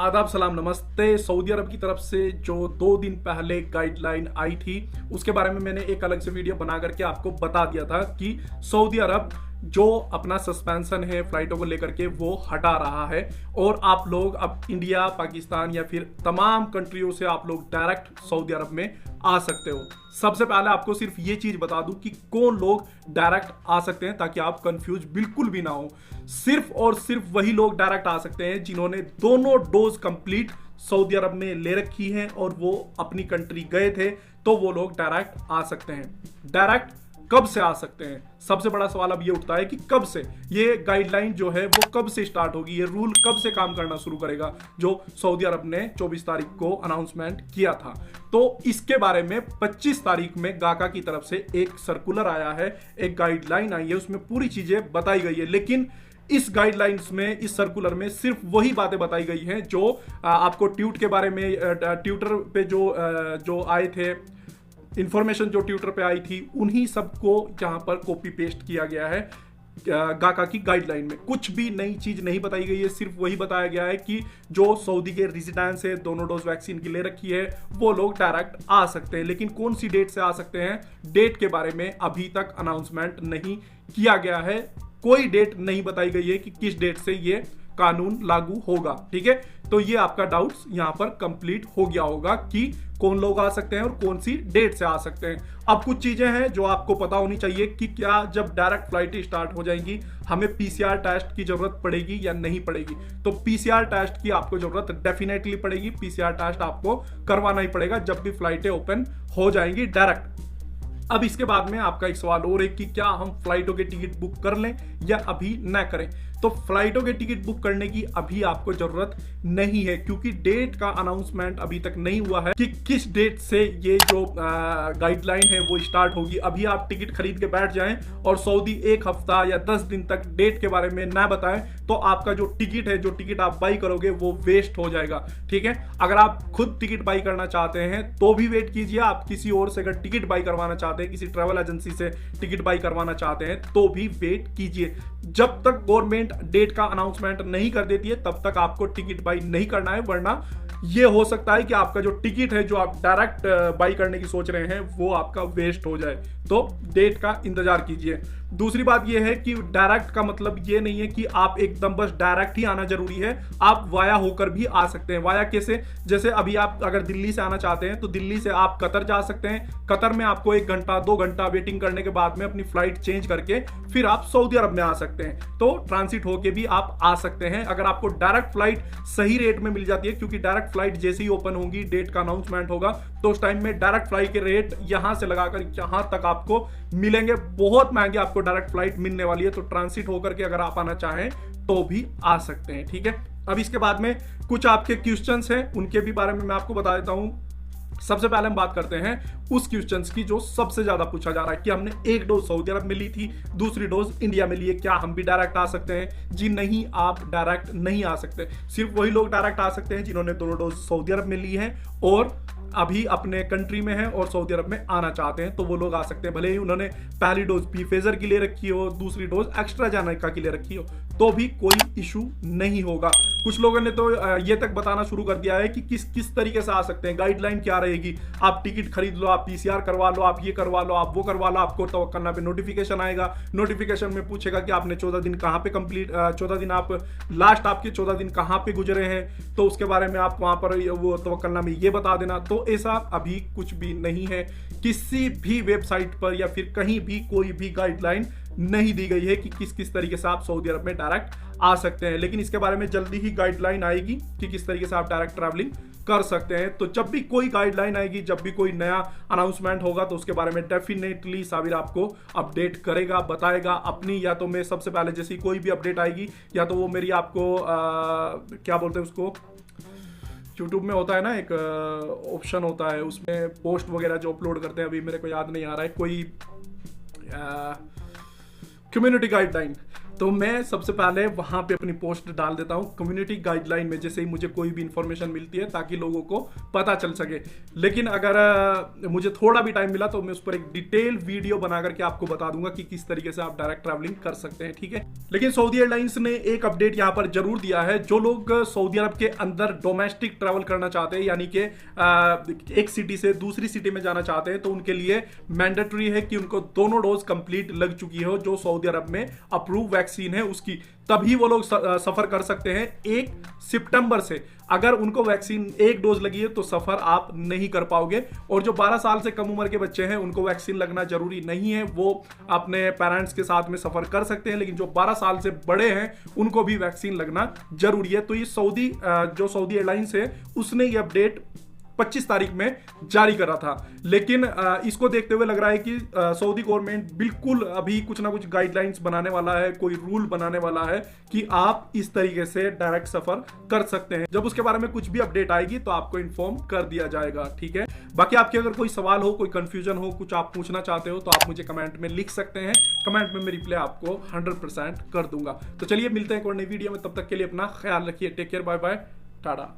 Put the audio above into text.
आदाब, सलाम, नमस्ते। सऊदी अरब की तरफ से जो 2 दिन पहले गाइडलाइन आई थी उसके बारे में मैंने एक अलग से वीडियो बना करके आपको बता दिया था कि सऊदी अरब जो अपना सस्पेंशन है फ्लाइटों को लेकर के वो हटा रहा है और आप लोग अब इंडिया, पाकिस्तान या फिर तमाम कंट्रियों से आप लोग डायरेक्ट सऊदी अरब में आ सकते हो। सबसे पहले आपको सिर्फ ये चीज बता दूं कि कौन लोग डायरेक्ट आ सकते हैं ताकि आप कंफ्यूज बिल्कुल भी ना हो। सिर्फ और सिर्फ वही लोग डायरेक्ट आ सकते हैं जिन्होंने दोनों डोज कंप्लीट सऊदी अरब में ले रखी है और वो अपनी कंट्री गए थे, तो वो लोग डायरेक्ट आ सकते हैं। डायरेक्ट कब से आ सकते हैं? सबसे बड़ा सवाल अब ये उठता है कि कब से ये गाइडलाइन जो है वो कब से स्टार्ट होगी, ये रूल कब से काम करना शुरू करेगा, जो सऊदी अरब ने 24 तारीख को अनाउंसमेंट किया था। तो इसके बारे में 25 तारीख में गाका की तरफ से एक सर्कुलर आया है, एक गाइडलाइन आई है, उसमें पूरी चीजें बताई गई है। लेकिन इस गाइडलाइंस में, इस सर्कुलर में सिर्फ वही बातें बताई गई हैं जो आपको ट्वीट के बारे में, ट्विटर पे जो आए थे इंफॉर्मेशन, जो ट्विटर पे आई थी, उन्हीं सबको यहां पर कॉपी पेस्ट किया गया है गाका की गाइडलाइन में। कुछ भी नई चीज नहीं बताई गई है, सिर्फ वही बताया गया है कि जो सऊदी के रेजिडेंट्स है, दोनों डोज वैक्सीन की ले रखी है, वो लोग डायरेक्ट आ सकते हैं। लेकिन कौन सी डेट से आ सकते हैं, डेट के बारे में अभी तक अनाउंसमेंट नहीं किया गया है। कोई डेट नहीं बताई गई है कि किस डेट से ये कानून लागू होगा। ठीक है, तो ये आपका डाउट्स यहां पर कंप्लीट हो गया होगा कि कौन लोग आ सकते हैं और कौन सी डेट से आ सकते हैं। अब कुछ चीजें हैं जो आपको पता होनी चाहिए कि क्या जब डायरेक्ट फ्लाइट स्टार्ट हो जाएंगी हमें पीसीआर टेस्ट की जरूरत पड़ेगी या नहीं पड़ेगी। तो पीसीआर टेस्ट की आपको जरूरत डेफिनेटली पड़ेगी। पीसीआर टेस्ट आपको करवाना ही पड़ेगा जब भी फ्लाइटें ओपन हो जाएंगी डायरेक्ट। अब इसके बाद में आपका एक सवाल और है कि क्या हम फ्लाइटों के टिकट बुक कर लें या अभी ना करें। तो फ्लाइटों के टिकट बुक करने की अभी आपको जरूरत नहीं है, क्योंकि डेट का अनाउंसमेंट अभी तक नहीं हुआ है कि किस डेट से ये जो गाइडलाइन है वो स्टार्ट होगी। अभी आप टिकट खरीद के बैठ जाएं और सऊदी 1 हफ्ता या 10 दिन तक डेट के बारे में ना बताएं तो आपका जो टिकट है, जो टिकट आप बाई करोगे वो वेस्ट हो जाएगा। ठीक है, अगर आप खुद टिकट बाई करना चाहते हैं तो भी वेट कीजिए। आप किसी और से अगर टिकट बाई करवाना चाहते हैं, किसी ट्रैवल एजेंसी से टिकट बाई करवाना चाहते हैं तो भी वेट कीजिए। जब तक गवर्नमेंट डेट का अनाउंसमेंट नहीं कर देती है तब तक आपको टिकट बाई नहीं करना है, वरना ये हो सकता है कि आपका जो टिकट है, जो आप डायरेक्ट बाई करने की सोच रहे हैं, वो आपका वेस्ट हो जाए। तो डेट का इंतजार कीजिए। दूसरी बात यह है कि डायरेक्ट का मतलब ये नहीं है कि आप एकदम बस डायरेक्ट ही आना जरूरी है, आप वाया होकर भी आ सकते हैं। वाया कैसे? जैसे अभी आप अगर दिल्ली से आना चाहते हैं तो दिल्ली से आप कतर जा सकते हैं। कतर में आपको 1 घंटा 2 घंटा वेटिंग करने के बाद में अपनी फ्लाइट चेंज करके फिर आप सऊदी अरब में आ सकते हैं। तो ट्रांसिट होके भी आप आ सकते हैं अगर आपको डायरेक्ट फ्लाइट सही रेट में मिल जाती है, क्योंकि डायरेक्ट फ्लाइट जैसे ही ओपन होगी, डेट का अनाउंसमेंट होगा, तो उस टाइम में डायरेक्ट फ्लाइट के रेट यहां से लगाकर यहां तक आपको मिलेंगे। बहुत महंगे आपको डायरेक्ट फ्लाइट मिलने वाली है। तो ट्रांसिट होकर के अगर आप आना चाहें तो भी आ सकते हैं। ठीक है, अब इसके बाद में कुछ आपके क्वेश्चंस हैं, उनके भी बारे में मैं आपको बता देता हूं। सबसे पहले हम बात करते हैं उस क्वेश्चंस की जो सबसे ज्यादा पूछा जा रहा है कि हमने 1 डोज सऊदी अरब में ली थी, दूसरी डोज इंडिया में ली है, क्या हम भी डायरेक्ट आ सकते हैं? जी नहीं, आप डायरेक्ट नहीं आ सकते। सिर्फ वही लोग डायरेक्ट आ सकते हैं जिन्होंने दोनों डोज सऊदी अरब में ली है और अभी अपने कंट्री में है और सऊदी अरब में आना चाहते हैं, तो वो लोग आ सकते हैं। भले ही उन्होंने पहली डोज पीफेजर की ले रखी हो, दूसरी डोज एक्स्ट्राजेनेका की ले रखी हो, तो भी कोई इशू नहीं होगा। कुछ लोगों ने तो ये तक बताना शुरू कर दिया है कि किस तरीके से आ सकते हैं, गाइडलाइन क्या रहेगी। आप टिकट खरीद लो, आप पीसीआर करवा लो, आप ये करवा लो, आप वो करवा लो, आपको तवक्कल पे नोटिफिकेशन आएगा। नोटिफिकेशन में पूछेगा कि आपने 14 दिन कहाँ पे कंप्लीट, 14 दिन आप लास्ट आपके 14 दिन कहाँ पे गुजरे हैं, तो उसके बारे में आप वहां पर वो तवक्कल में ये बता देना। तो ऐसा अभी कुछ भी नहीं है, किसी भी वेबसाइट पर या फिर कहीं भी कोई भी गाइडलाइन नहीं दी गई है कि किस किस तरीके से आप सऊदी अरब में डायरेक्ट आ सकते हैं। लेकिन इसके बारे में जल्दी ही गाइडलाइन आएगी कि किस तरीके से आप डायरेक्ट ट्रैवलिंग कर सकते हैं। तो जब भी कोई गाइडलाइन आएगी, जब भी कोई नया अनाउंसमेंट होगा, तो उसके बारे में डेफिनेटली साबिर आपको अपडेट करेगा, बताएगा अपनी। या तो मैं सबसे पहले जैसी कोई भी अपडेट आएगी, या तो वो मेरी आपको क्या बोलते हैं उसको, यूट्यूब में होता है ना एक ऑप्शन होता है, उसमें पोस्ट वगैरह जो अपलोड करते हैं, अभी मेरे को याद नहीं आ रहा है, कोई कम्युनिटी गाइडलाइन, तो मैं सबसे पहले वहां पे अपनी पोस्ट डाल देता हूं कम्युनिटी गाइडलाइन में, जैसे ही मुझे कोई भी इंफॉर्मेशन मिलती है, ताकि लोगों को पता चल सके। लेकिन अगर मुझे थोड़ा भी टाइम मिला तो मैं उस पर एक डिटेल वीडियो बना करके आपको बता दूंगा कि किस तरीके से आप डायरेक्ट ट्रैवलिंग कर सकते हैं, ठीक है। लेकिन सऊदी एयरलाइंस ने एक अपडेट यहां पर जरूर दिया है, जो लोग सऊदी अरब के अंदर डोमेस्टिक ट्रैवल करना चाहते हैं, यानी कि एक सिटी से दूसरी सिटी में जाना चाहते हैं, तो उनके लिए मैंडेटरी है कि उनको दोनों डोज कंप्लीट लग चुकी हो, जो सऊदी अरब में अप्रूव वैक्सीन है उसकी, तभी वो लोग सफर कर सकते हैं 1 सितंबर से। अगर उनको वैक्सीन एक डोज लगी है तो सफर आप नहीं कर पाओगे। और जो 12 साल से कम उम्र के बच्चे हैं उनको वैक्सीन लगना जरूरी नहीं है, वो अपने पेरेंट्स के साथ में सफर कर सकते हैं। लेकिन जो 12 साल से बड़े हैं उनको भी वैक्सीन लगना जरूरी है। तो ये जो सऊदी एयरलाइंस है उसने ये अपडेट 25 तारीख में जारी करा था। लेकिन इसको देखते हुए लग रहा है कि सऊदी गवर्नमेंट बिल्कुल अभी कुछ ना कुछ गाइडलाइंस बनाने वाला है, कोई रूल बनाने वाला है कि आप इस तरीके से डायरेक्ट सफर कर सकते हैं। जब उसके बारे में कुछ भी अपडेट आएगी तो आपको इन्फॉर्म कर दिया जाएगा, ठीक है। बाकी आपके अगर कोई सवाल हो, कोई कंफ्यूजन हो, कुछ आप पूछना चाहते हो तो आप मुझे कमेंट में लिख सकते हैं। कमेंट में मैं रिप्लाई आपको 100% कर दूंगा। तो चलिए मिलते हैं एक और नई वीडियो में, तब तक के लिए अपना ख्याल रखिए। Take care, bye bye, Tata.